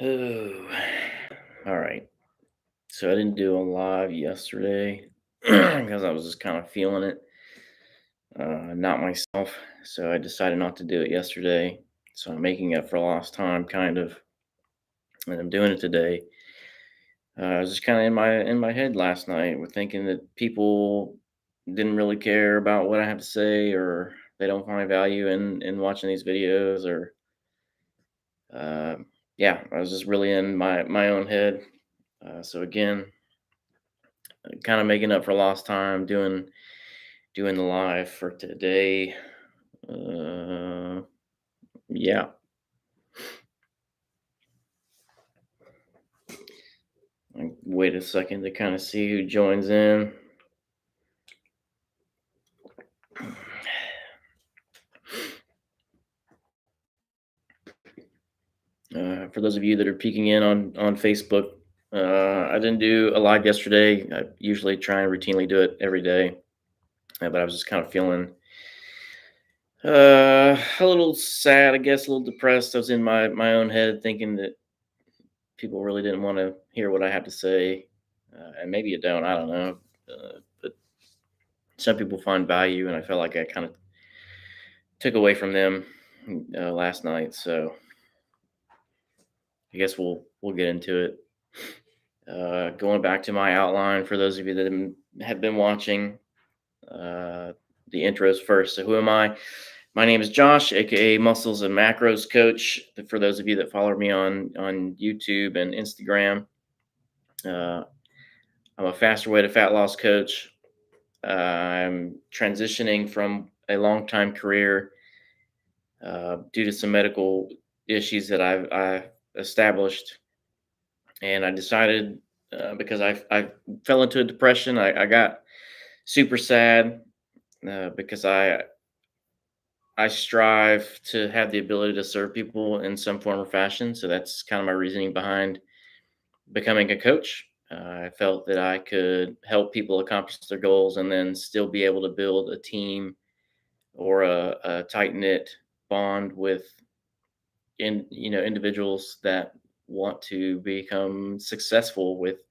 Oh, all right. So I didn't do a live yesterday because I was just kind of feeling it, not myself. So I decided not to do it yesterday. So I'm making up for lost time, kind of, and I'm doing it today. I was just kind of in my head last night, with thinking that people didn't really care about what I have to say, or they don't find value in watching these videos, or uh, yeah, I was just really in my own head. So again, kind of making up for lost time, doing the live for today. Uh, yeah. Wait a second to kind of see who joins in. For those of you that are peeking in on Facebook, I didn't do a live yesterday. I usually try and routinely do it every day, but I was just kind of feeling a little sad, I guess, a little depressed. I was in my own head, thinking that people really didn't want to hear what I had to say, and maybe you don't. I don't know, but some people find value, and I felt like I kind of took away from them last night. So I guess we'll get into it. Going back to my outline for those of you that have been watching, uh, the intros first. So who am I? My name is Josh, aka Muscles and Macros Coach. For those of you that follow me on YouTube and Instagram, uh, I'm a faster way to fat loss coach. I'm transitioning from a long time career due to some medical issues that I established, and I decided because I fell into a depression. I got super sad because I strive to have the ability to serve people in some form or fashion. So that's kind of my reasoning behind becoming a coach. I felt that I could help people accomplish their goals and then still be able to build a team or a tight knit bond with individuals that want to become successful with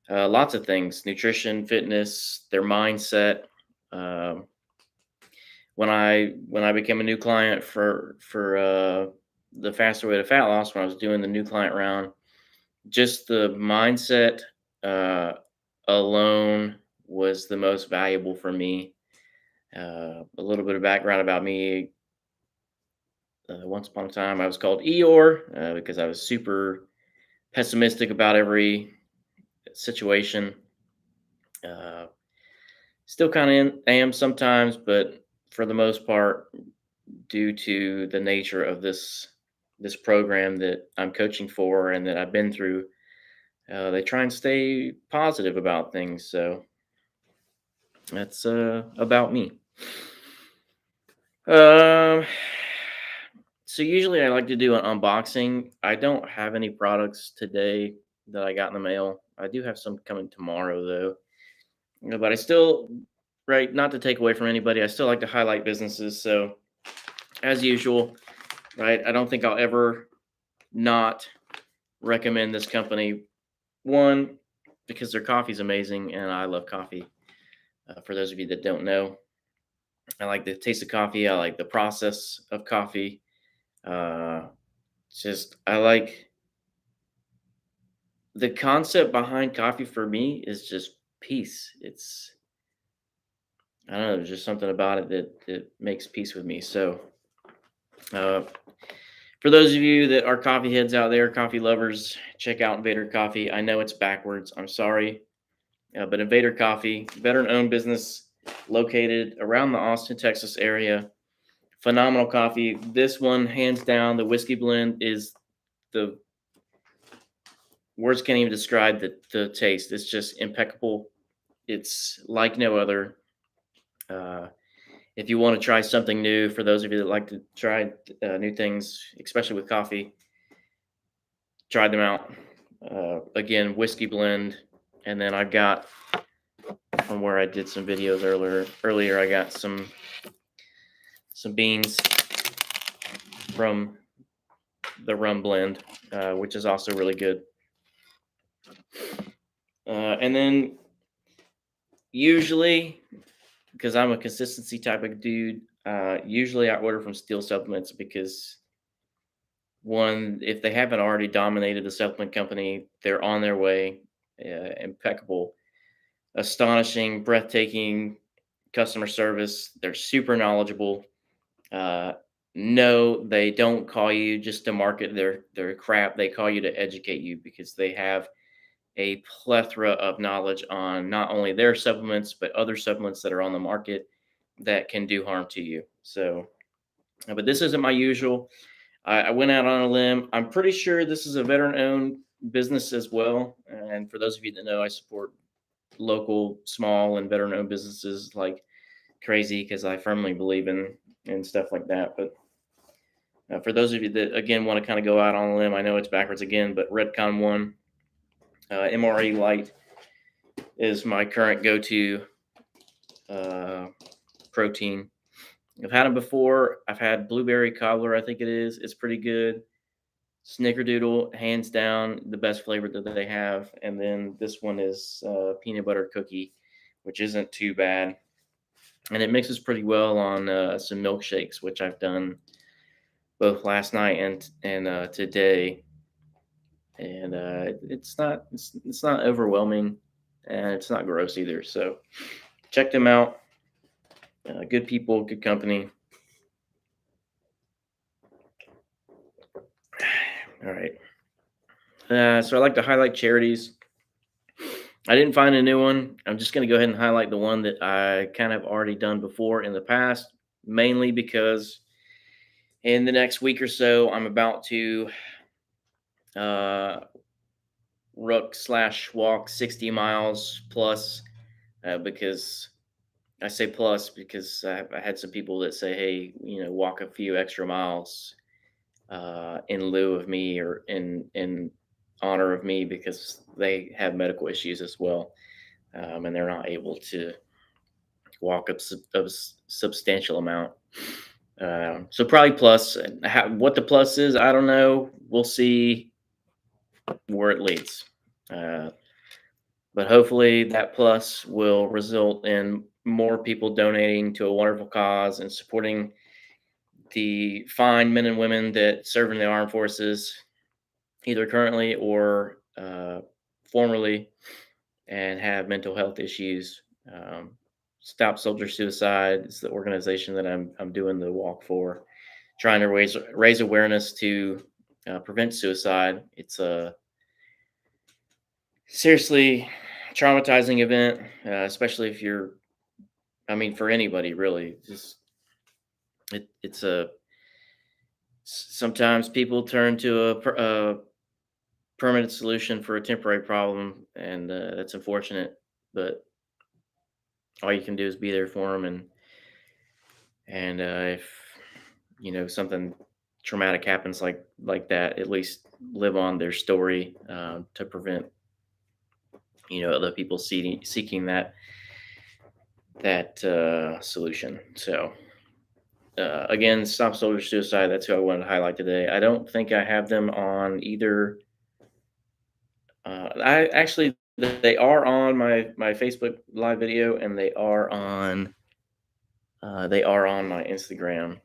lots of things: nutrition, fitness, their mindset. um, when I became a new client for the faster way to fat loss, when I was doing the new client round, just the mindset uh, alone was the most valuable for me. A little bit of background about me: once upon a time, I was called Eeyore because I was super pessimistic about every situation. Uh, Still kind of am sometimes, but for the most part, due to the nature of this program that I'm coaching for and that I've been through, they try and stay positive about things. So that's about me. Um, so usually I like to do an unboxing. I don't have any products today that I got in the mail. I do have some coming tomorrow though. But I still, right, not to take away from anybody, I still like to highlight businesses. So as usual, right, I don't think I'll ever not recommend this company. One, because their coffee's amazing, and I love coffee. For those of you that don't know, I like the taste of coffee. I like the process of coffee. Uh, just I like the concept behind coffee. For me, is just peace. It's, I don't know. There's just something about it that makes peace with me. So, uh, for those of you that are coffee heads out there, coffee lovers, check out Invader Coffee. I know it's backwards. I'm sorry. But Invader Coffee, veteran-owned business located around the Austin, Texas area. Phenomenal coffee. This one, hands down, the whiskey blend is the words can't even describe the taste. It's just impeccable. It's like no other. Uh, if you want to try something new, for those of you that like to try new things, especially with coffee, try them out. Again, whiskey blend, and then I've got, from where I did some videos earlier, I got some beans from the rum blend, which is also really good. And then usually, because I'm a consistency type of dude, usually I order from Steel Supplements because one, if they haven't already dominated the supplement company, they're on their way. Impeccable, astonishing, breathtaking customer service. They're super knowledgeable. Uh, no, they don't call you just to market their crap. They call you to educate you because they have a plethora of knowledge on not only their supplements but other supplements that are on the market that can do harm to you. So, but this isn't my usual. I went out on a limb. I'm pretty sure this is a veteran-owned business as well. And for those of you that know, I support local, small, and veteran-owned businesses like crazy because I firmly believe in stuff like that. But for those of you that again want to kind of go out on a limb, I know it's backwards again, but Redcon One MRE Light is my current go-to uh, protein. I've had them before. I've had blueberry cobbler, I think it is. It's pretty good. Snickerdoodle, hands down, the best flavor that they have. And then this one is peanut butter cookie, which isn't too bad. And it mixes pretty well on some milkshakes, which I've done both last night and today. And it's not overwhelming, and it's not gross either. So check them out. Good people, good company. All right. So I like to highlight charities. I didn't find a new one. I'm just going to go ahead and highlight the one that I kind of already done before in the past, mainly because in the next week or so, I'm about to uh, ruck/walk 60 miles plus because I say plus because I had some people that say, hey, walk a few extra miles in lieu of me or in honor of me because they have medical issues as well, and they're not able to walk a substantial amount. So probably plus. What the plus is, I don't know. We'll see where it leads. Uh, but hopefully that plus will result in more people donating to a wonderful cause and supporting the fine men and women that serve in the armed forces, either currently or formerly, and have mental health issues. Stop Soldier Suicide is the organization that I'm doing the walk for, trying to raise awareness to prevent suicide. It's a seriously traumatizing event, especially if you're. I mean, for anybody really. Just it's a. Sometimes people turn to a permanent solution for a temporary problem, and that's unfortunate. But all you can do is be there for them, and if something traumatic happens like that, at least live on their story to prevent other people seeking that solution. So again, Stop Soldier Suicide. That's who I wanted to highlight today. I don't think I have them on either. I actually they are on my Facebook live video, and they are on my Instagram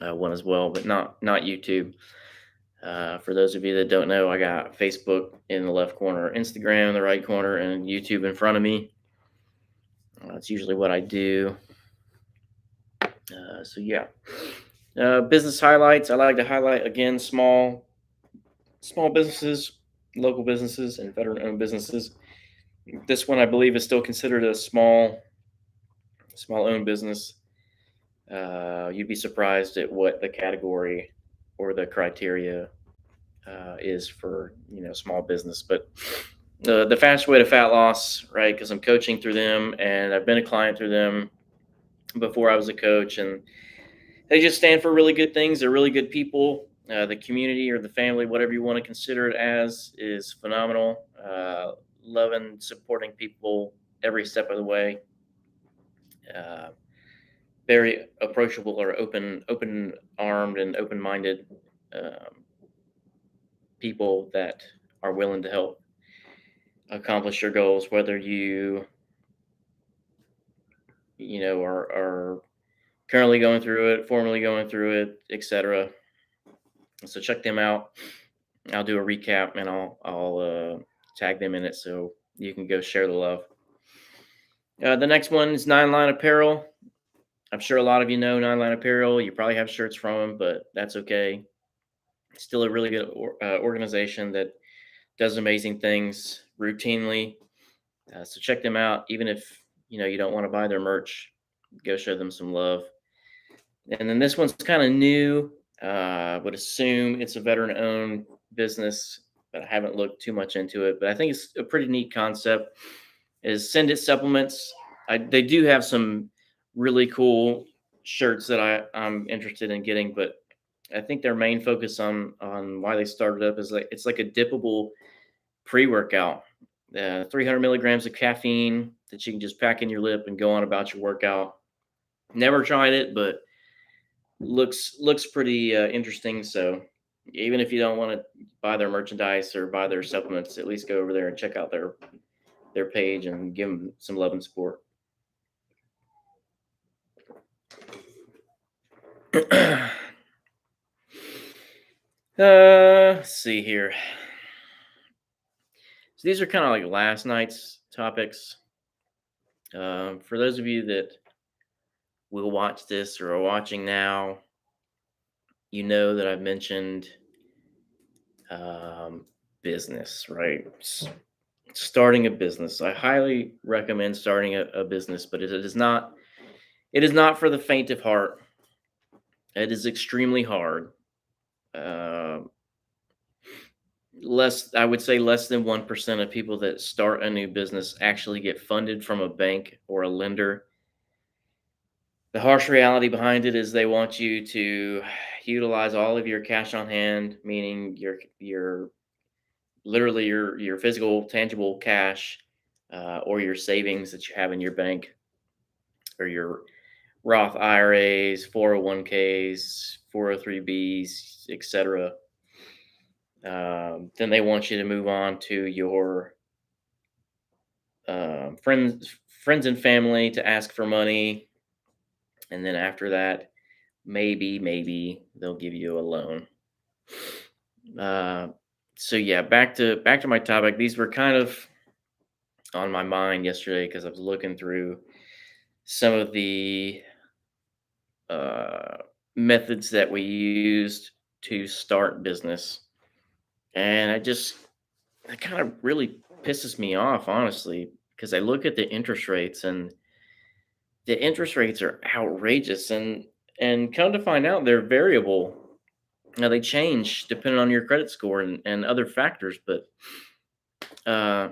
one as well, but not YouTube. For those of you that don't know, I got Facebook in the left corner, Instagram in the right corner, and YouTube in front of me. That's usually what I do. So yeah, business highlights. I like to highlight again small businesses, local businesses, and veteran-owned businesses. This one I believe is still considered a small owned business. You'd be surprised at what the category or the criteria is for small business. But the fast way to fat loss, right? Because I'm coaching through them, and I've been a client through them before I was a coach, and they just stand for really good things. They're really good people. The community or the family, whatever you want to consider it as, is phenomenal. Loving, supporting people every step of the way. Uh, Very approachable or open armed and open minded. people that are willing to help accomplish your goals, whether are currently going through it, formerly going through it, etc. So check them out. I'll do a recap and I'll tag them in it so you can go share the love. The next one is Nine Line Apparel. I'm sure a lot of you know Nine Line Apparel. You probably have shirts from them, but that's okay. It's still a really good organization that does amazing things routinely. So check them out. Even if you don't want to buy their merch, go show them some love. And then this one's kind of new. I would assume it's a veteran-owned business, but I haven't looked too much into it. But I think it's a pretty neat concept. Is Send It Supplements. They do have some really cool shirts that I'm interested in getting, but I think their main focus on why they started up is like it's like a dippable pre-workout. 300 milligrams of caffeine that you can just pack in your lip and go on about your workout. Never tried it, but looks pretty interesting. So even if you don't want to buy their merchandise or buy their supplements, at least go over there and check out their page and give them some love and support. Let's see here. So these are kind of like last night's topics. For those of you that will watch this or are watching now, you know that I've mentioned business, right? Starting a business. I highly recommend starting a business, but it is not for the faint of heart. It is extremely hard. Uh, I would say less than 1% of people that start a new business actually get funded from a bank or a lender. The harsh reality behind it is they want you to utilize all of your cash on hand, meaning your literally your physical tangible cash, or your savings that you have in your bank, or your Roth IRAs, 401ks, 403bs, etc. Then they want you to move on to your friends and family to ask for money, and then after that, maybe they'll give you a loan. Uh, so yeah, back to my topic. These were kind of on my mind yesterday because I was looking through some of the uh, methods that we used to start business, and it kind of really pisses me off, honestly, because I look at the interest rates, and the interest rates are outrageous, and come to find out they're variable. Now they change depending on your credit score and other factors, but uh,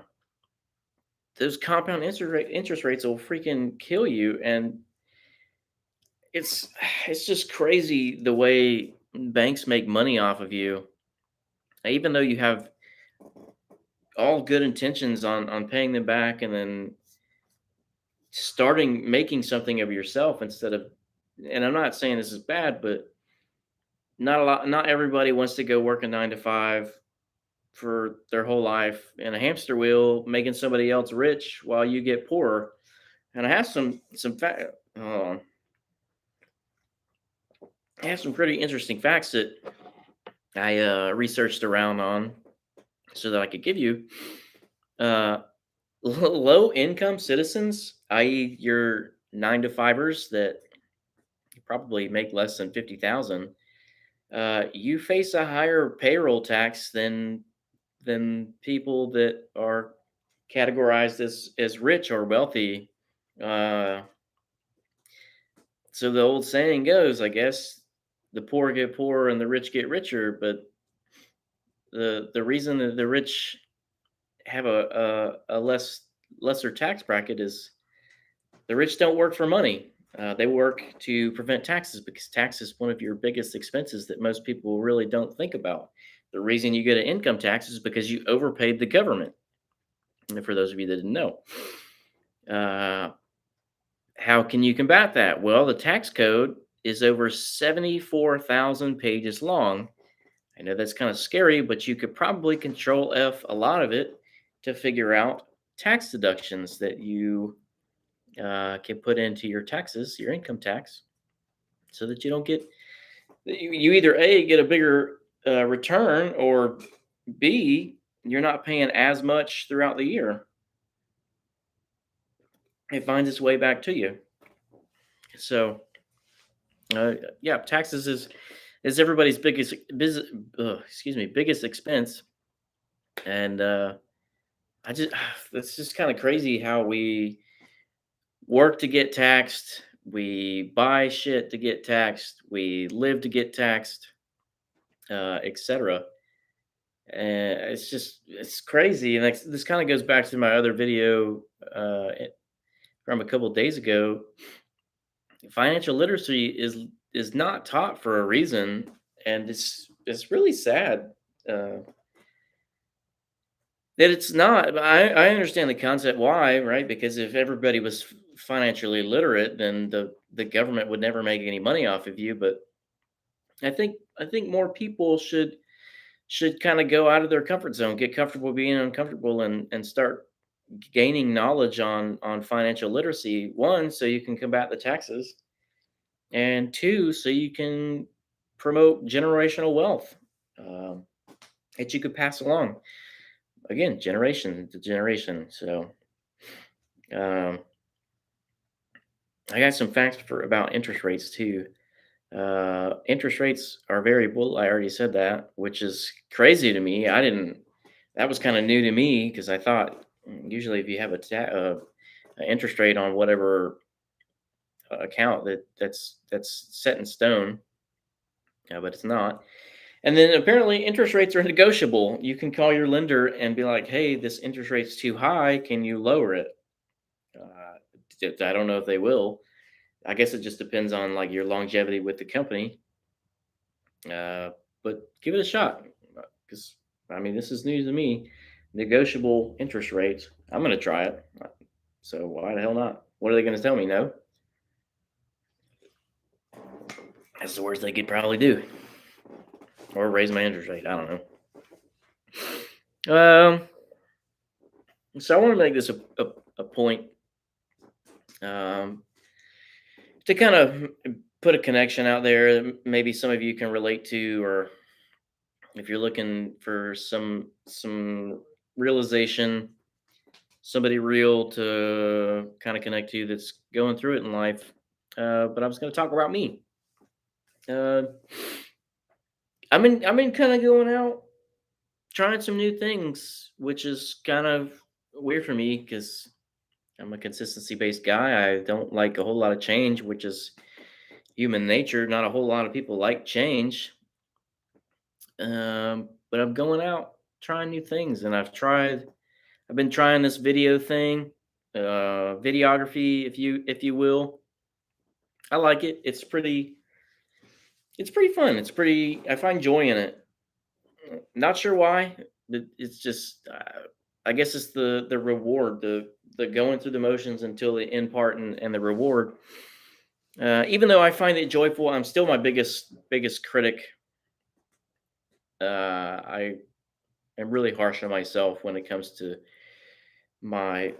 those compound interest rates will freaking kill you, and it's it's just crazy the way banks make money off of you, even though you have all good intentions on paying them back, and then starting making something of yourself instead of. And I'm not saying this is bad, but not everybody wants to go work a 9 to 5 for their whole life in a hamster wheel, making somebody else rich while you get poorer. And I have some fact. Hold on. I have some pretty interesting facts that I researched around on so that I could give you. Uh, Low income citizens, i.e., your 9 to 5ers that probably make less than 50,000, you face a higher payroll tax than people that are categorized as rich or wealthy. Uh, so the old saying goes, I guess, the poor get poorer and the rich get richer. But the reason that the rich have a lesser tax bracket is the rich don't work for money. They work to prevent taxes, because tax is one of your biggest expenses that most people really don't think about. The reason you get an income tax is because you overpaid the government. And for those of you that didn't know, uh, how can you combat that? Well, the tax code is over 74,000 pages long, I know that's kind of scary, but you could probably control F a lot of it to figure out tax deductions that you can put into your taxes, your income tax, so that you don't get you either A, get a bigger return, or B, you're not paying as much throughout the year. It finds its way back to you. So, yeah, taxes is everybody's biggest expense, and I just it's just kind of crazy how we work to get taxed, we buy shit to get taxed, we live to get taxed, etc. And it's crazy, and like, this kind of goes back to my other video from a couple days ago. Financial literacy is not taught for a reason, and it's really sad uh, that it's not. I understand the concept why, right? Because if everybody was financially literate, then the government would never make any money off of you. But I think more people should kind of go out of their comfort zone, get comfortable being uncomfortable, and start gaining knowledge on financial literacy. One, so you can combat the taxes, and two, so you can promote generational wealth um, that you could pass along again, generation to generation. So um, I got some facts for about interest rates too. Interest rates are variable. I already said that, which is crazy to me. I didn't. That was kind of new to me because I thought usually if you have an interest rate on whatever account that's set in stone, but it's not. And then apparently interest rates are negotiable. You can call your lender and be like, "Hey, this interest rate's too high. Can you lower it?" I don't know if they will. I guess it just depends on like your longevity with the company. Uh, but give it a shot because I mean this is news to me. Negotiable interest rates. I'm gonna try it. So why the hell not? What are they gonna tell me? No. That's the worst they could probably do, or raise my interest rate. I don't know. So I want to make this a point um, to kind of put a connection out there that maybe some of you can relate to, or if you're looking for some realization, somebody real to kind of connect to that's going through it in life. But I was going to talk about me. Uh, I'm in kind of going out trying some new things, which is kind of weird for me because I'm a consistency based guy. I don't like a whole lot of change, which is human nature. Not a whole lot of people like change. But I'm going out trying new things, and I've been trying this video thing, videography, if you will. I like it. It's pretty fun. I find joy in it. Not sure why, but it's just I guess it's the reward, the going through the motions until the end part, and the reward. Even though I find it joyful, I'm still my biggest critic. I am really harsh on myself when it comes to my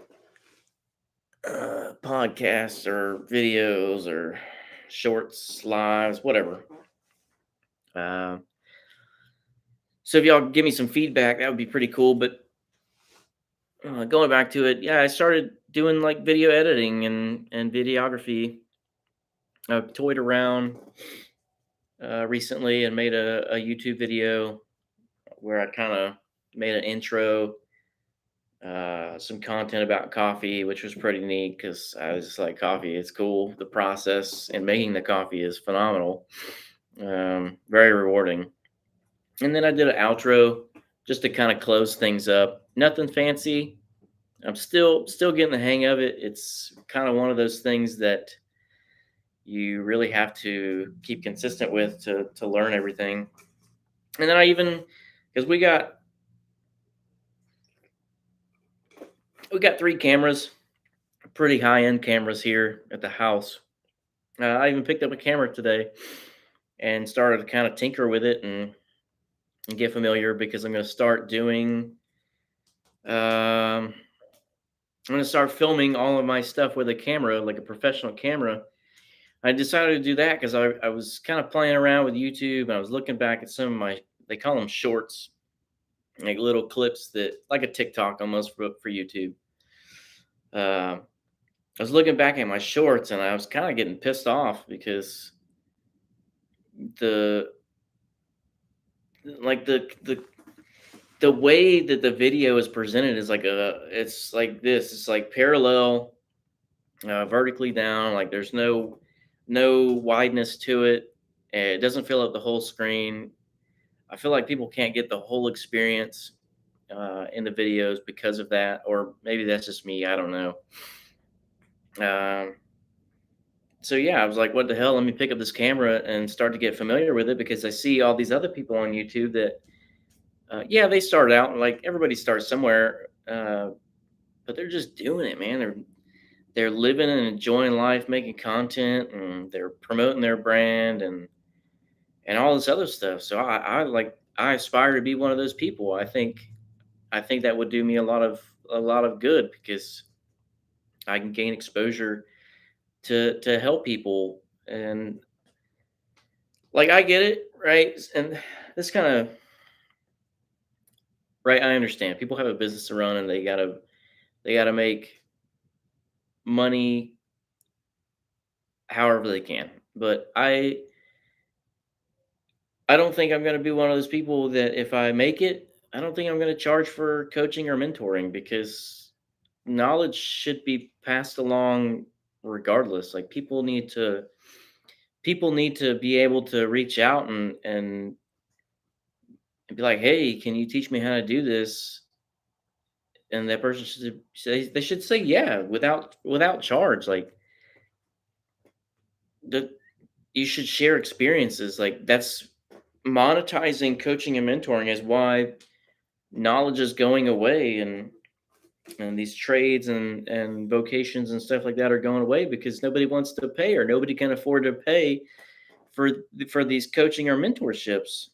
podcasts or videos or shorts, lives, whatever. Uh, so if y'all give me some feedback, that would be pretty cool. But going back to it, yeah, I started doing like video editing and videography. I've toyed around recently and made a YouTube video where I kind of made an intro, some content about coffee, which was pretty neat because I was just like, coffee, it's cool. The process and making the coffee is phenomenal, very rewarding. And then I did an outro just to kind of close things up. Nothing fancy. I'm still getting the hang of it. It's kind of one of those things that you really have to keep consistent with to learn everything. And then I even because we got three cameras, pretty high end cameras here at the house. I even picked up a camera today and started to kind of tinker with it and and get familiar because I'm going to start doing. Um, I'm going to start filming all of my stuff with a camera, like a professional camera. I decided to do that because I was kind of playing around with YouTube and I was looking back at some of my, they call them shorts, like little clips that, like a TikTok almost for YouTube. Um, I was looking back at my shorts and I was kind of getting pissed off because the like the way that the video is presented is like it's like this, it's like parallel, vertically down, like there's no wideness to it. It doesn't fill up the whole screen. I feel like people can't get the whole experience in the videos because of that, or maybe that's just me, I don't know. um, so yeah, I was like, what the hell, let me pick up this camera and start to get familiar with it because I see all these other people on YouTube that yeah, they start out like everybody starts somewhere, but they're just doing it, man. They're living and enjoying life, making content, and they're promoting their brand and all this other stuff. So I aspire to be one of those people. I think that would do me a lot of good because I can gain exposure to help people. And like I get it, right? And this kind of, right, I understand. People have a business to run and they gotta make money however they can. But I don't think I'm gonna be one of those people that if I make it, I don't think I'm gonna charge for coaching or mentoring because knowledge should be passed along regardless. Like people need to be able to reach out and be like, "Hey, can you teach me how to do this?" And that person should say, they should say yeah without charge. Like the you should share experiences. Like that's monetizing coaching and mentoring is why knowledge is going away, and these trades and vocations and stuff like that are going away because nobody wants to pay or nobody can afford to pay for for these coaching or mentorships.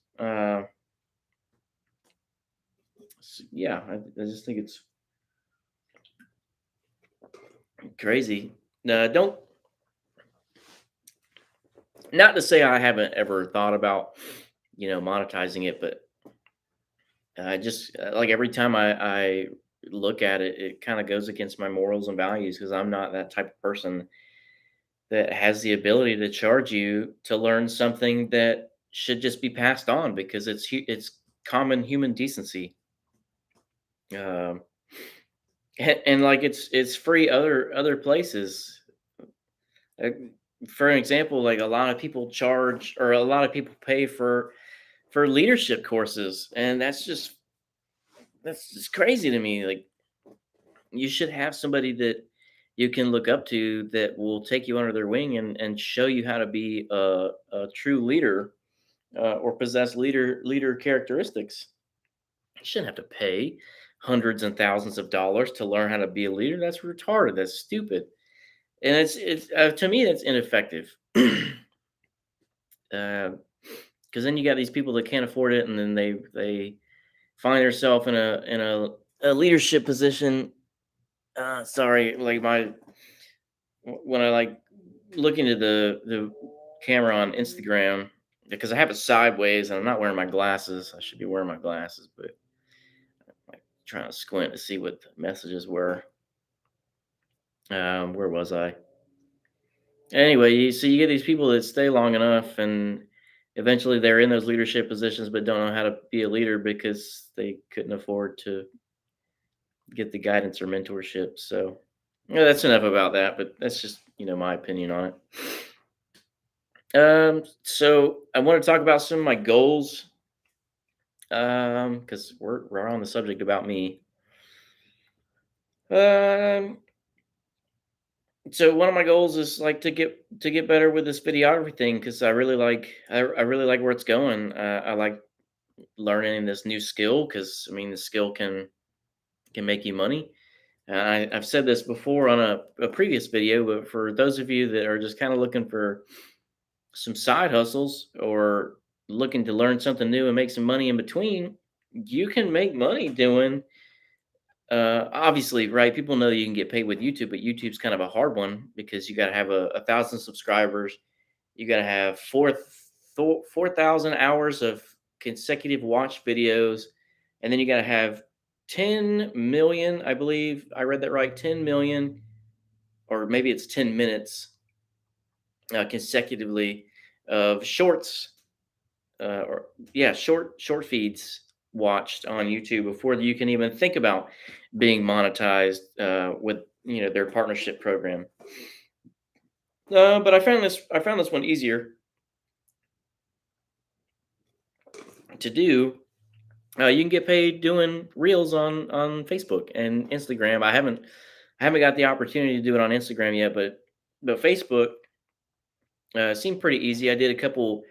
Yeah, I just think it's crazy. Don't Not to say I haven't ever thought about monetizing it, but I just like every time I look at it, it kind of goes against my morals and values because I'm not that type of person that has the ability to charge you to learn something that should just be passed on because it's common human decency. Um, and like it's free other places. Uh, for an example, like a lot of people charge or a lot of people pay for leadership courses, and that's just crazy to me. Like you should have somebody that you can look up to that will take you under their wing and show you how to be a true leader, or possess leader characteristics. You shouldn't have to pay hundreds and thousands of dollars to learn how to be a leader. That's retarded. That's stupid, and it's to me that's ineffective. Because then you got these people that can't afford it, and then they find themselves in a leadership position. Sorry, like when I like look into the camera on Instagram because I have it sideways and I'm not wearing my glasses. I should be wearing my glasses, but like trying to squint to see what the messages were. Where was I? Anyway, you get these people that stay long enough and eventually they're in those leadership positions but don't know how to be a leader because they couldn't afford to get the guidance or mentorship. So yeah, that's enough about that, but that's just, my opinion on it. So I want to talk about some of my goals. Because we're on the subject about me. Um, so one of my goals is like to get better with this videography thing because I really like where it's going. I like learning this new skill because I mean the skill can make you money. I've said this before on a previous video, but for those of you that are just kind of looking for some side hustles or looking to learn something new and make some money in between, you can make money doing. Obviously, right? People know you can get paid with YouTube, but YouTube's kind of a hard one because you got to have a thousand subscribers. You got to have 4,000 hours of consecutive watch videos, and then you got to have 10 million. I believe I read that right. 10 million, or maybe it's 10 minutes consecutively of shorts, or yeah, short feeds watched on YouTube before you can even think about being monetized with their partnership program. But I found this one easier to do. You can get paid doing reels on Facebook and Instagram. I haven't got the opportunity to do it on Instagram yet, but Facebook seemed pretty easy. I did a couple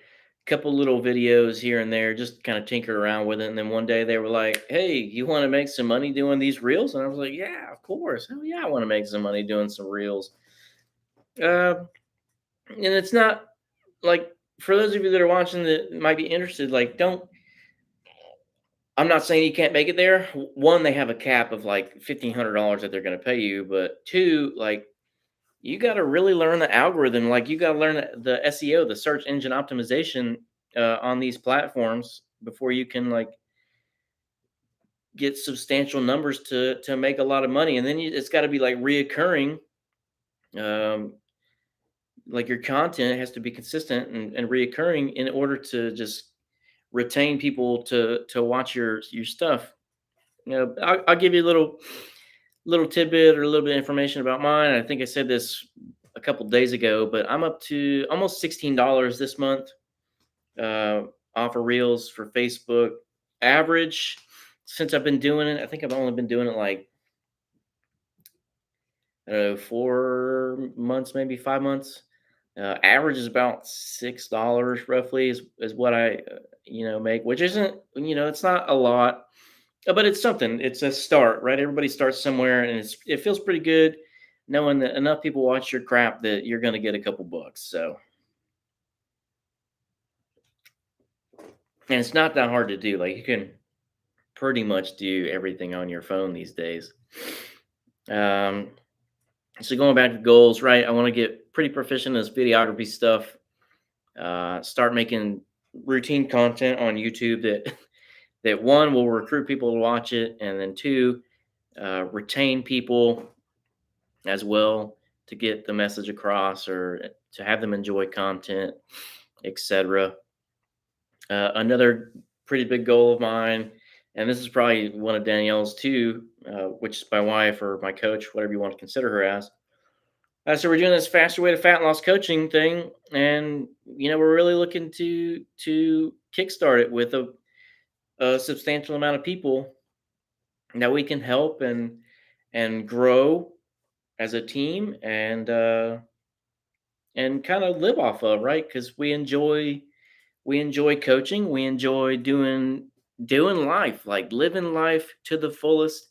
little videos here and there, just kind of tinkered around with it. And then one day they were like, "Hey, you want to make some money doing these reels?" And I was like, "Yeah, of course. Hell yeah, I want to make some money doing some reels." Uh, and it's not like, for those of you that are watching that might be interested, like, don't. I'm not saying you can't make it there. One, they have a cap of like $1,500 that they're going to pay you, but two, like, you got to really learn the algorithm. Like, you got to learn the SEO, the search engine optimization, on these platforms before you can like get substantial numbers to make a lot of money. And then it's got to be like reoccurring. Um, like, your content has to be consistent and reoccurring in order to just retain people to watch your stuff. I'll give you a little tidbit or a little bit of information about mine. I think I said this a couple days ago, but I'm up to almost $16 this month, uh, off of Reels for Facebook. Average, since I've been doing it, I think I've only been doing it like, I don't know, 4 months, maybe 5 months. Average is about $6 roughly is what I make, which isn't, it's not a lot, but it's something. It's a start, right? Everybody starts somewhere, and it feels pretty good knowing that enough people watch your crap that you're going to get a couple bucks. So, and it's not that hard to do. Like, you can pretty much do everything on your phone these days. Um, so going back to goals, right? I want to get pretty proficient in this videography stuff. Start making routine content on YouTube that one will recruit people to watch it, and then two, retain people as well, to get the message across or to have them enjoy content, etc. Another pretty big goal of mine, and this is probably one of Danielle's too, which is my wife or my coach, whatever you want to consider her as. So we're doing this faster way to fat loss coaching thing, and we're really looking to kickstart it with a substantial amount of people that we can help and grow as a team, and kind of live off of, right? Because we enjoy coaching, we enjoy doing life, like living life to the fullest.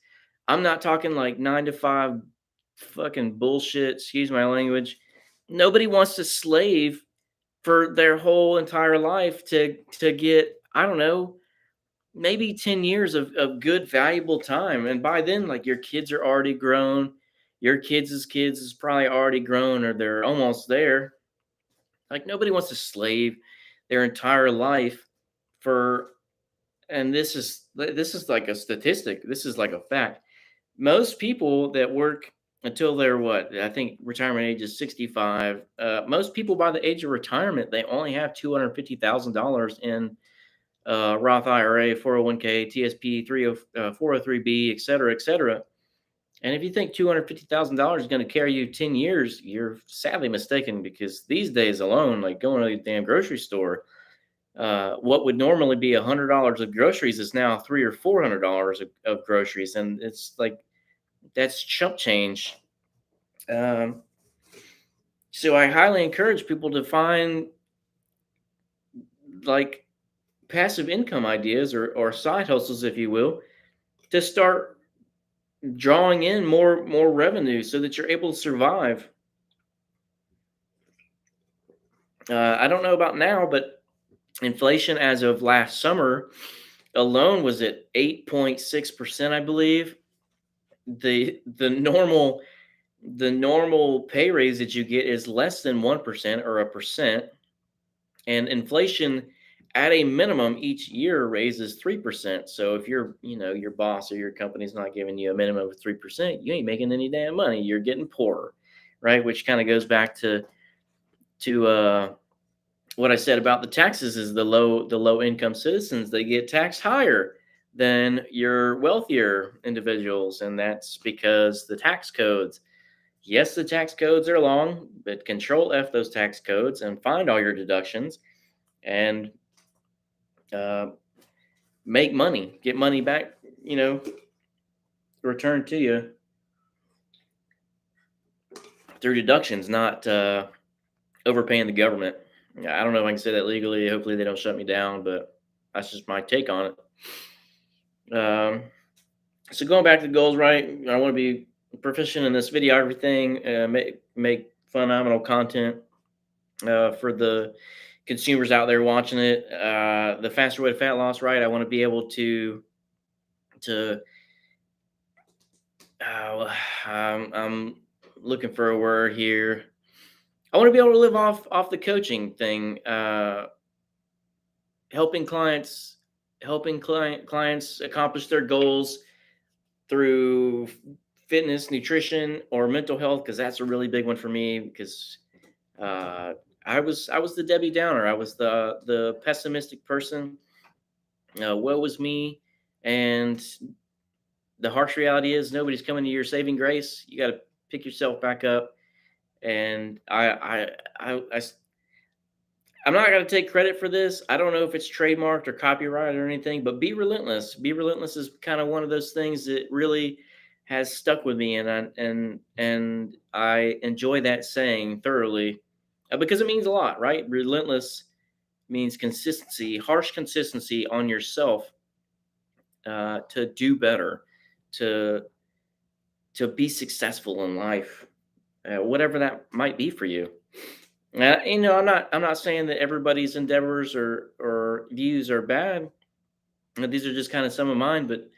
I'm not talking like 9 to 5 fucking bullshit, excuse my language. Nobody wants to slave for their whole entire life to get, I don't know, maybe 10 years of good valuable time, and by then, like, your kids are already grown, your kids is probably already grown, or they're almost there. Like, nobody wants to slave their entire life for. And this is like a statistic, this is like a fact. Most people that work until they're, what, I think retirement age is 65. Most people by the age of retirement, they only have $250,000 in Roth IRA, 401k, TSP, 403b, et cetera, et cetera. And if you think $250,000 is going to carry you 10 years, you're sadly mistaken, because these days alone, like going to the damn grocery store, what would normally be $100 of groceries is now $300 or $400 of groceries. And it's like, that's chump change. Um, so I highly encourage people to find like passive income ideas, or side hustles, if you will, to start drawing in more revenue so that you're able to survive. I don't know about now, but Inflation as of last summer alone was at 8.6%, I believe. The normal pay raise that you get is less than 1% or a percent, and inflation at a minimum each year raises 3%. So if your boss or your company's not giving you a minimum of 3%, you ain't making any damn money. You're getting poorer, right? Which kind of goes back to what I said about the taxes. Is the low income citizens, they get taxed higher than your wealthier individuals, and that's because the tax codes. Yes, the tax codes are long, but control F those tax codes and find all your deductions and uh, make money, get money back, returned to you through deductions, not overpaying the government. Yeah, I don't know if I can say that legally. Hopefully, they don't shut me down, but that's just my take on it. So going back to the goals, right? I want to be proficient in this videography thing, make phenomenal content for the consumers out there watching it. The faster way to fat loss, right? I want to be able to. Uh, I'm looking for a word here. I want to be able to live off the coaching thing, helping clients, helping clients accomplish their goals through fitness, nutrition, or mental health, because that's a really big one for me. Because uh, I was the Debbie Downer. I was the pessimistic person. Woe was me, and the harsh reality is nobody's coming to your saving grace. You got to pick yourself back up. And I I'm not going to take credit for this. I don't know if it's trademarked or copyrighted or anything, but be relentless. Be relentless is kind of one of those things that really has stuck with me, and I enjoy that saying thoroughly, because it means a lot, right? Relentless means consistency, harsh consistency on yourself, to do better, to be successful in life, whatever that might be for you. I'm not saying that everybody's endeavors or views are bad. These are just kind of some of mine, but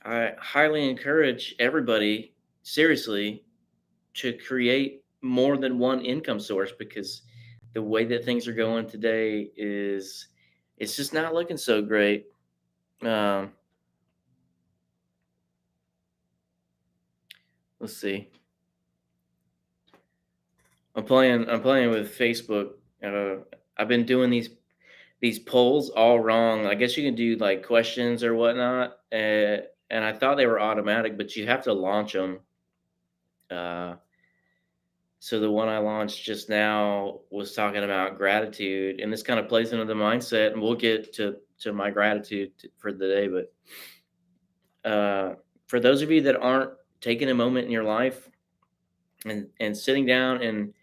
I highly encourage everybody, seriously, to create more than one income source, because the way that things are going today is it's just not looking so great. Um, let's see. I'm playing with Facebook. I've been doing these polls all wrong. I guess you can do like questions or whatnot, and I thought they were automatic, but you have to launch them. Uh, so the one I launched just now was talking about gratitude, and this kind of plays into the mindset. And we'll get to my gratitude for the day, but for those of you that aren't taking a moment in your life and sitting down and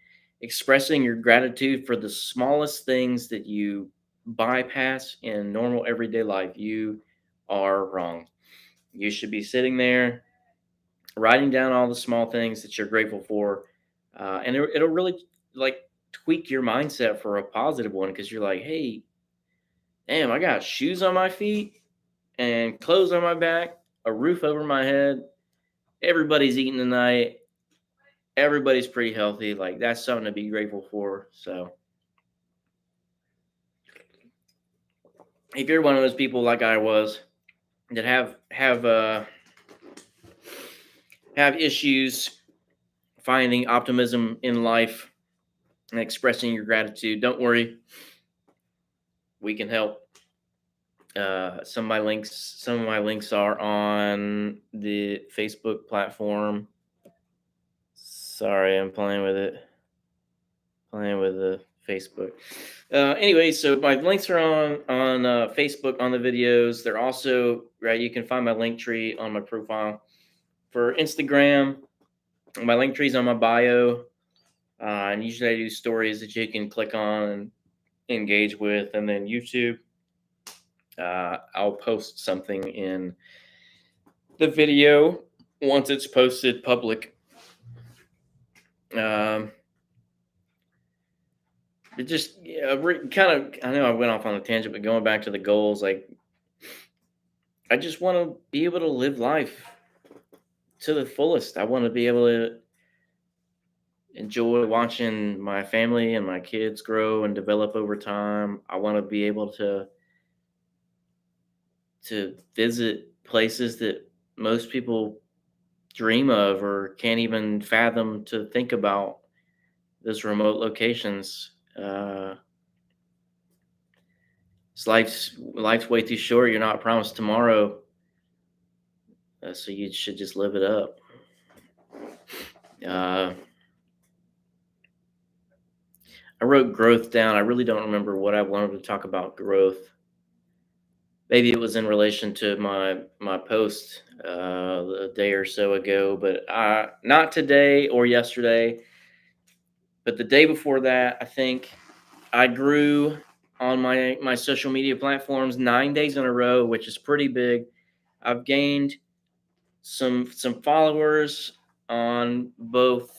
expressing your gratitude for the smallest things that you bypass in normal everyday life, you are wrong. You should be sitting there writing down all the small things that you're grateful for, and it'll really like tweak your mindset for a positive one, because you're like, hey, damn, I got shoes on my feet and clothes on my back, a roof over my head. Everybody's eating tonight. Everybody's pretty healthy. Like, that's something to be grateful for. So if you're one of those people like I was that have issues finding optimism in life and expressing your gratitude, don't worry, we can help. Some of my links are on the Facebook platform. Sorry, I'm playing with the Facebook. Anyway, so my links are on Facebook on the videos. They're also right. You can find my link tree on my profile for Instagram. My link tree is on my bio, and usually I do stories that you can click on and engage with. And then YouTube, I'll post something in the video once it's posted public. Um, it just yeah, kind of. I know I went off on a tangent, but going back to the goals, like I just want to be able to live life to the fullest. I want to be able to enjoy watching my family and my kids grow and develop over time. I want to be able to visit places that most people dream of or can't even fathom to think about, those remote locations. Life's way too short. You're not promised tomorrow, so you should just live it up. Uh, I wrote growth down. I really don't remember what I wanted to talk about growth. Maybe it was in relation to my post a day or so ago, but not today or yesterday, but the day before that. I think I grew on my social media platforms 9 days in a row, which is pretty big. I've gained some followers on both.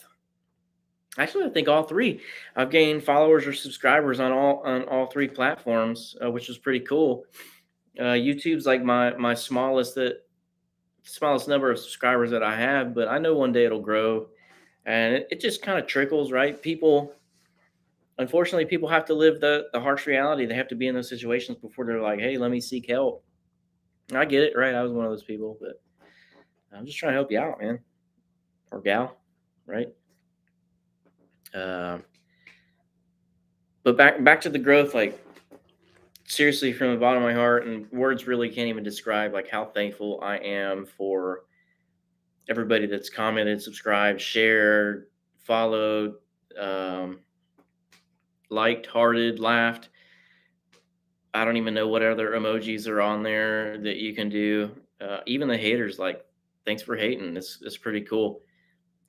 Actually, I think all three. I've gained followers or subscribers on all three platforms, which is pretty cool. YouTube's like my smallest number of subscribers that I have, but I know one day it'll grow, and it just kind of trickles, right? Unfortunately, people have to live the harsh reality. They have to be in those situations before they're like, hey, let me seek help. And I get it, right? I was one of those people, but I'm just trying to help you out, man, or gal, right? Uh, but back to the growth, like seriously, from the bottom of my heart, and words really can't even describe like how thankful I am for everybody that's commented, subscribed, shared, followed, um, liked, hearted, laughed. I don't even know what other emojis are on there that you can do. Even the haters, like, thanks for hating. It's pretty cool.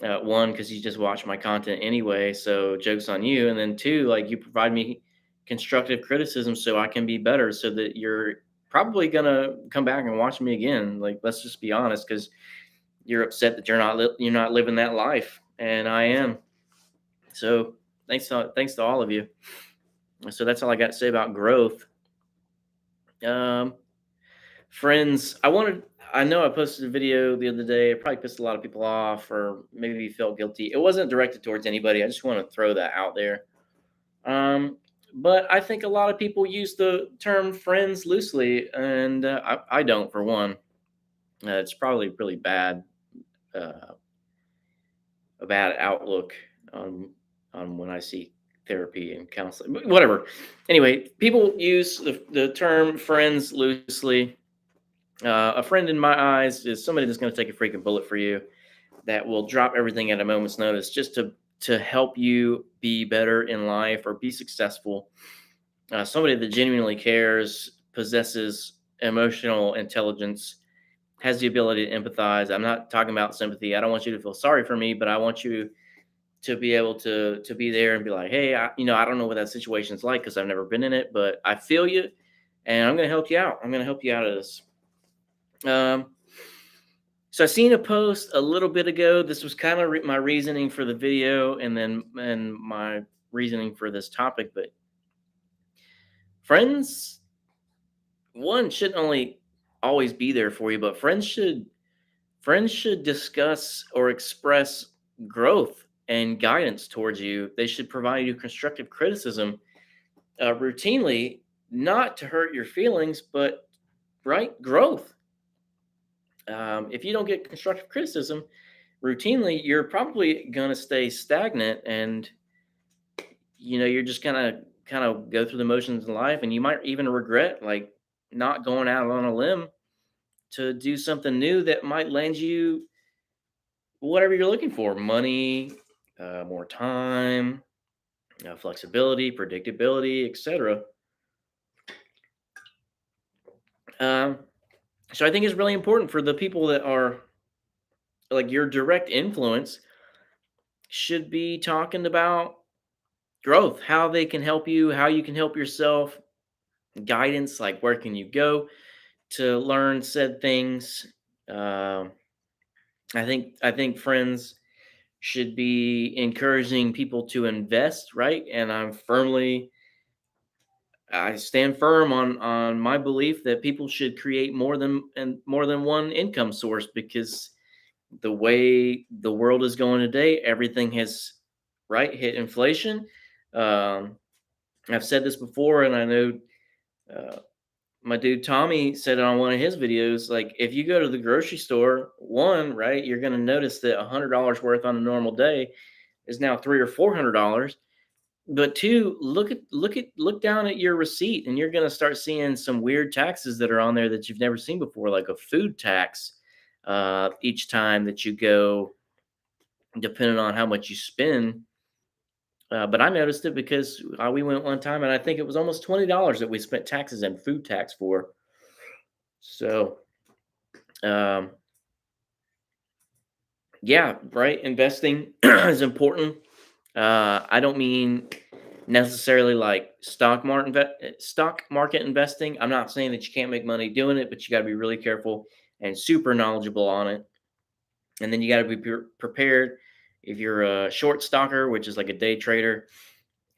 One, because you just watch my content anyway, so jokes on you. And then two, like you provide me constructive criticism so I can be better, so that you're probably gonna come back and watch me again. Like, let's just be honest, because you're upset that you're not living that life, and I am. So thanks to all of you. So that's all I got to say about growth. Um, Friends, I know I posted a video the other day. It probably pissed a lot of people off, or maybe you felt guilty. It wasn't directed towards anybody. I just want to throw that out there. Um, but I think a lot of people use the term friends loosely, and I don't, for one. It's probably really uh, a bad outlook on when I see therapy and counseling. But whatever. Anyway, people use the term friends loosely. A friend in my eyes is somebody that's going to take a freaking bullet for you, that will drop everything at a moment's notice just to help you be better in life or be successful. Somebody that genuinely cares, possesses emotional intelligence, has the ability to empathize. I'm not talking about sympathy. I don't want you to feel sorry for me, but I want you to be able to be there and be like, hey, I don't know what that situation's like because I've never been in it, but I feel you, and I'm going to help you out. I'm going to help you out of this. Um, So I seen a post a little bit ago. This was kind of my reasoning for the video, and my reasoning for this topic. But friends, one, shouldn't only always be there for you, but friends should discuss or express growth and guidance towards you. They should provide you constructive criticism routinely, not to hurt your feelings, but right growth. If you don't get constructive criticism routinely, you're probably going to stay stagnant, and you're just gonna kind of go through the motions in life, and you might even regret like not going out on a limb to do something new that might land you whatever you're looking for: money, more time, flexibility, predictability, etc. um, so I think it's really important for the people that are like your direct influence should be talking about growth, how they can help you, how you can help yourself, guidance, like where can you go to learn said things. Um, I think friends should be encouraging people to invest, right? And I stand firm on my belief that people should create more than one income source, because the way the world is going today, everything has, right, hit inflation. Um, I've said this before, and I know uh, my dude Tommy said it on one of his videos. Like, if you go to the grocery store, one, right, you're going to notice that $100 worth on a normal day is now $300 or $400. But two, look down at your receipt, and you're going to start seeing some weird taxes that are on there that you've never seen before, like a food tax each time that you go, depending on how much you spend. But I noticed it because we went one time, and I think it was almost $20 that we spent taxes and food tax for. So, um, yeah, right. Investing is important. I don't mean necessarily like stock market investing. I'm not saying that you can't make money doing it, but you got to be really careful and super knowledgeable on it. And then you got to be prepared if you're a short stocker, which is like a day trader,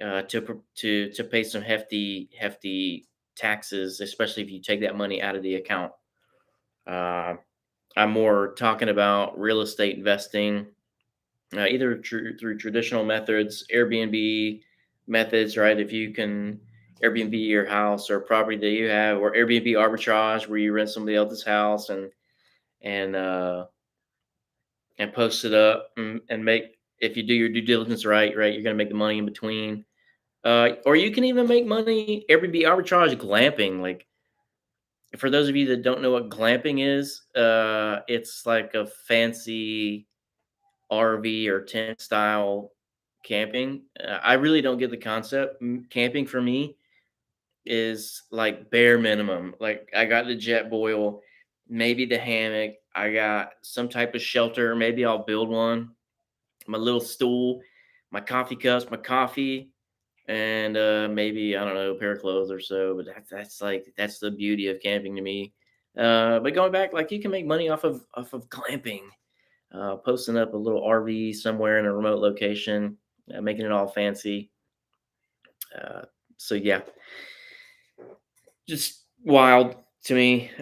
to pay some hefty taxes, especially if you take that money out of the account. Uh, I'm more talking about real estate investing, either through traditional methods, Airbnb methods, right? If you can Airbnb your house or property that you have, or Airbnb arbitrage, where you rent somebody else's house and uh, and post it up, and make, if you do your due diligence right, you're gonna make the money in between. Or you can even make money Airbnb arbitrage glamping. Like, for those of you that don't know what glamping is, it's like a fancy RV or tent style camping. I really don't get the concept. Camping for me is like bare minimum. Like, I got the jet boil, maybe the hammock. I got some type of shelter. Maybe I'll build one. My little stool, my coffee cups, my coffee, and maybe, I don't know, a pair of clothes or so. But that's the beauty of camping to me. But going back, like, you can make money off of glamping, posting up a little RV somewhere in a remote location, making it all fancy. Uh, so yeah, just wild to me.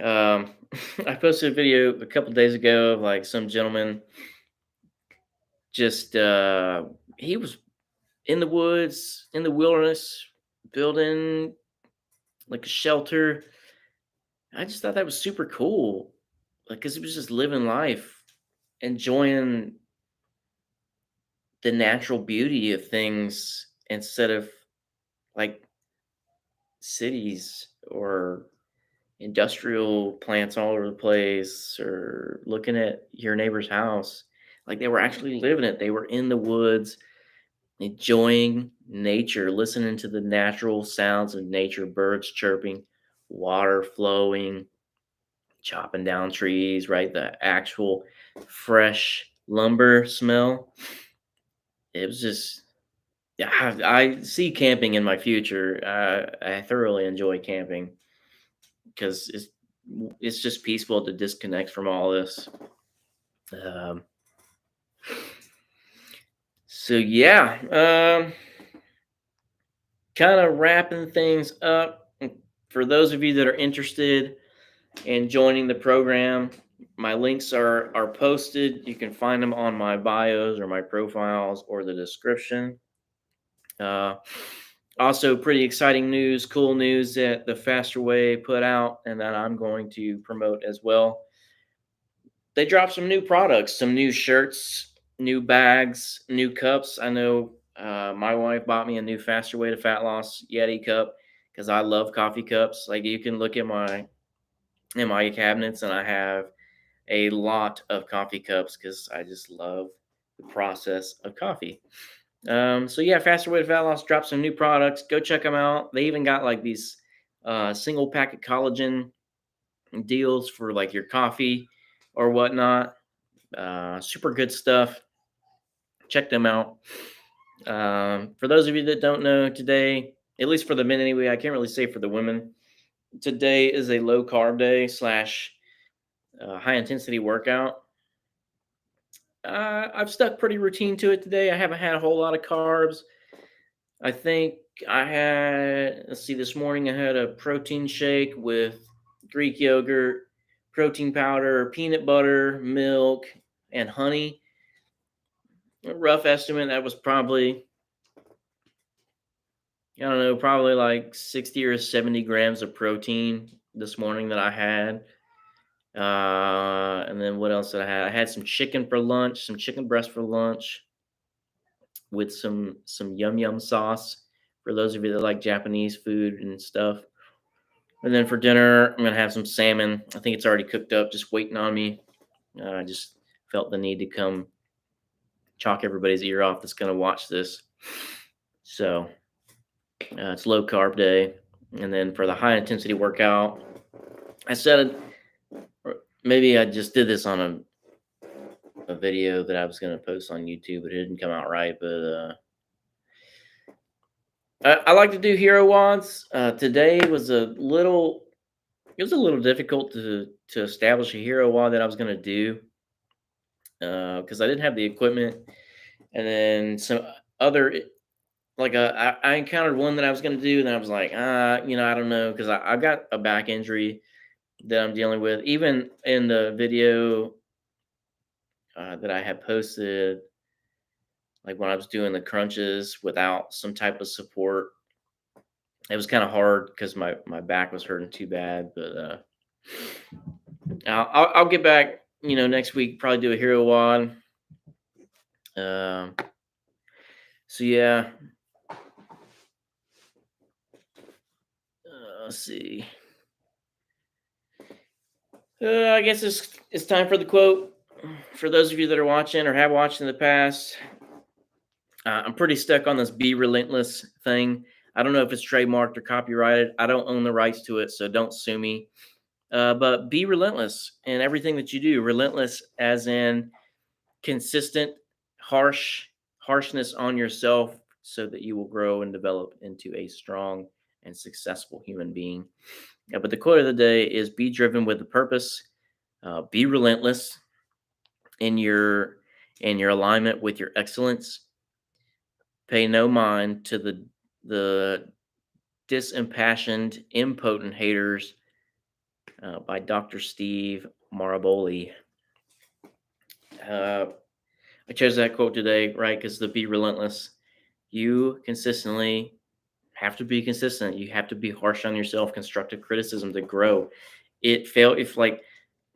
I posted a video a couple days ago of like some gentleman, just he was in the woods, in the wilderness, building like a shelter. I just thought that was super cool, like, because he was just living life, enjoying the natural beauty of things, instead of like cities or industrial plants all over the place, or looking at your neighbor's house. Like, they were actually living it. They were in the woods, enjoying nature, listening to the natural sounds of nature, birds chirping, water flowing, chopping down trees, right? The actual fresh lumber smell. It was just, yeah, I see camping in my future. I thoroughly enjoy camping because it's just peaceful to disconnect from all this. Um, so yeah, kind of wrapping things up. For those of you that are interested in joining the program, my links are posted. You can find them on my bios or my profiles or the description. Uh, Also, pretty exciting news, cool news that the Faster Way put out, and that I'm going to promote as well. They dropped some new products, some new shirts, new bags, new cups. I know my wife bought me a new Faster Way to Fat Loss Yeti cup, because I love coffee cups. Like, you can look at my cabinets, and I have a lot of coffee cups because I just love the process of coffee. So yeah, Faster Way to Fat Loss dropped some new products. Go check them out. They even got like these single packet collagen deals for like your coffee or whatnot. Super good stuff. Check them out. For those of you that don't know, today, at least for the men anyway, I can't really say for the women. Today is a low carb day slash high intensity workout. I've stuck pretty routine to it today. I haven't had a whole lot of carbs. I think I had, let's see, this morning I had a protein shake with Greek yogurt, protein powder, peanut butter, milk, and honey. A rough estimate, that was probably, I don't know, probably like 60 or 70 grams of protein this morning that I had. And then what else did I have? I had some chicken for lunch, some chicken breast for lunch with some yum yum sauce for those of you that like Japanese food and stuff. And then for dinner, I'm gonna have some salmon. I think it's already cooked up, just waiting on me. I just felt the need to come chalk everybody's ear off that's gonna watch this. So it's low carb day, and then for the high intensity workout, I said maybe I just did this on a video that I was gonna post on YouTube, but it didn't come out right. But I like to do hero wads. Today was a little. It was a little difficult to establish a hero wad that I was gonna do because I didn't have the equipment, and then some other like I encountered one that I was gonna do, and I was like, I don't know because I got a back injury that I'm dealing with. Even in the video that I had posted, like when I was doing the crunches without some type of support, it was kind of hard because my back was hurting too bad. But I'll get back, next week. Probably do a hero wad. Um, so yeah, let's see. I guess it's time for the quote. For those of you that are watching or have watched in the past, I'm pretty stuck on this "be relentless" thing. I don't know if it's trademarked or copyrighted. I don't own the rights to it, so don't sue me. But be relentless in everything that you do. Relentless, as in consistent, harshness on yourself, so that you will grow and develop into a strong and successful human being. Yeah, but the quote of the day is: "Be driven with a purpose. Be relentless in your alignment with your excellence. Pay no mind to the disimpassioned, impotent haters." By Dr. Steve Maraboli. Uh, I chose that quote today, right? Because the "be relentless." You consistently have to be consistent. You have to be harsh on yourself. Constructive criticism to grow. If like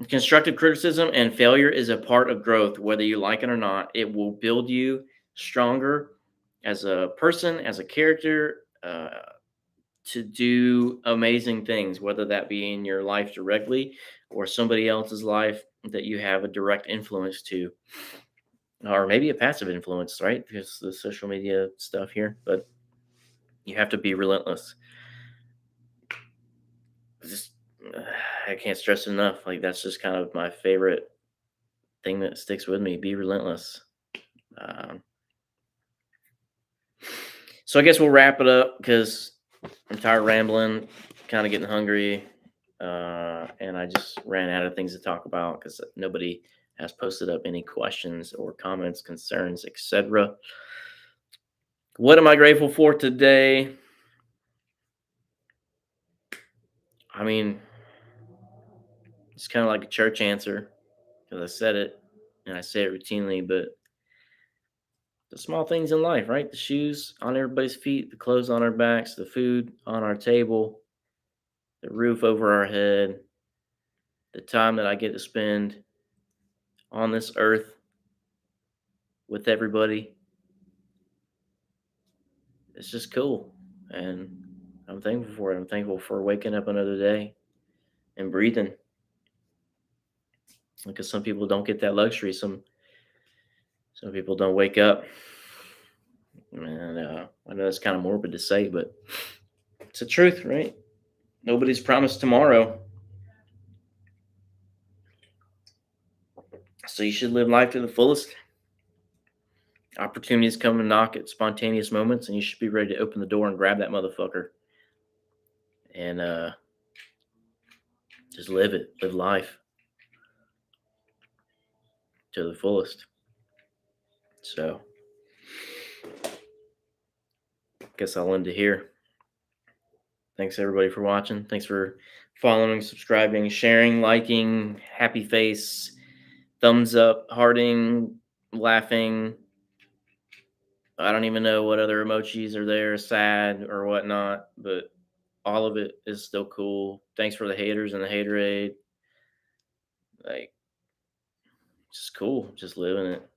constructive criticism and failure is a part of growth, whether you like it or not. It will build you stronger as a person, as a character, to do amazing things, whether that be in your life directly or somebody else's life that you have a direct influence to, or maybe a passive influence, right? Because the social media stuff here, but you have to be relentless. Just, I can't stress enough. Like, that's just kind of my favorite thing that sticks with me. Be relentless. Um, so I guess we'll wrap it up because I'm tired of rambling, kind of getting hungry, and I just ran out of things to talk about because nobody has posted up any questions or comments, concerns, etc. What am I grateful for today? I mean, it's kind of like a church answer because I said it and I say it routinely, but the small things in life, right? The shoes on everybody's feet, the clothes on our backs, the food on our table, the roof over our head, the time that I get to spend on this earth with everybody. It's just cool. And I'm thankful for it. I'm thankful for waking up another day and breathing because some people don't get that luxury. Some people don't wake up. And I know it's kind of morbid to say, but it's the truth, right? Nobody's promised tomorrow. So you should live life to the fullest. Opportunities come and knock at spontaneous moments, and you should be ready to open the door and grab that motherfucker and just live it, live life to the fullest. So, guess I'll end it here. Thanks everybody for watching. Thanks for following, subscribing, sharing, liking, happy face, thumbs up, hearting, laughing. I don't even know what other emojis are there, sad or whatnot, but all of it is still cool. Thanks for the haters and the haterade. Like, just cool, just living it.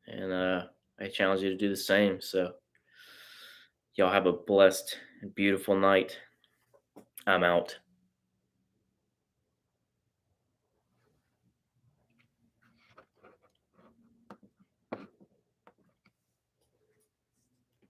And I challenge you to do the same. So, y'all have a blessed and beautiful night. I'm out.